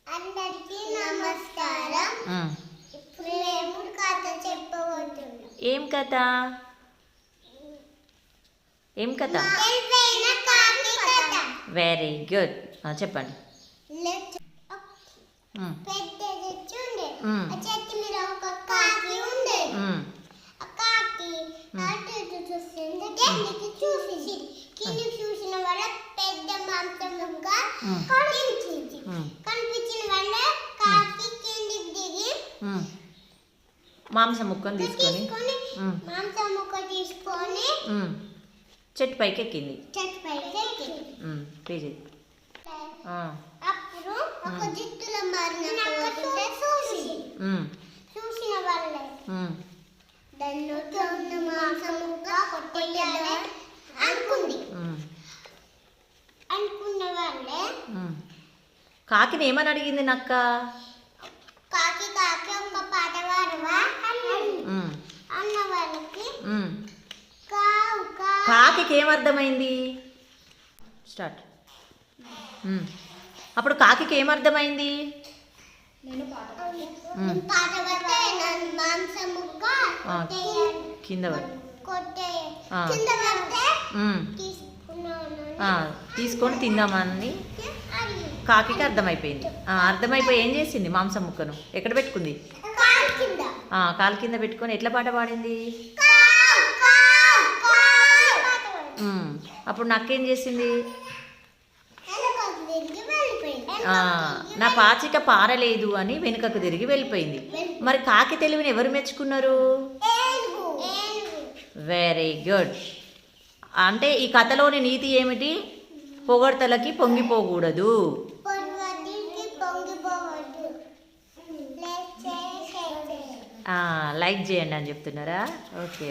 అందరికీ నమస్కారం. ఇప్పుడు మేము కథ చెప్పబోతున్నాం. ఏం కథ? ఏం కథ? Very good. చెప్పండి. పెద్ద చెట్టు ఉండే. ఆ చెట్టు మీద ఒక కాకి ఉండే. ఆ కాకి అటు ఇటు చూస్తుంది. కిందికి చూసింది. కిందికి చూసిన వల్ల పెద్ద మాంసముగా కనిపించింది. కనిపించిన వల్ల కాకి కిందికి దిగి మాంసం ముక్కను తీసుకొని చెట్టు పైకి ఎక్కింది. పేజీ అప్పుడు ఒక జిత్తుల మారిన చూసిన వాళ్ళే దానిలో ఉన్న మాంసముగా కొట్టేయాలి అనుకున్న వాళ్ళే కాకిని ఏమని అడిగింది నక్క? కాకి ఒక పాట పాడవా అన్న వాళ్ళకి కాకి ఏమర్థమైంది? స్టార్ట్. అప్పుడు కాకి ఏమర్థమైంది? కింద తీసుకొని తిందామని కాకి అర్థమైపోయింది. అర్థమైపోయి ఏం చేసింది? మాంసం ముక్కను ఎక్కడ పెట్టుకుంది? కాలు కింద పెట్టుకొని ఎట్లా పాట పాడింది? అప్పుడు నక్కేం చేసింది? నా పాచిక పారలేదు అని వెనుకకు తిరిగి వెళ్ళిపోయింది. మరి కాకి తెలివిని ఎవరు మెచ్చుకున్నారు? Very good. అంటే ఈ కథలోని నీతి ఏమిటి? పొగడ్తలకి పొంగిపోకూడదు. లైక్ చేయండి అని చెప్తున్నారా? ఓకే.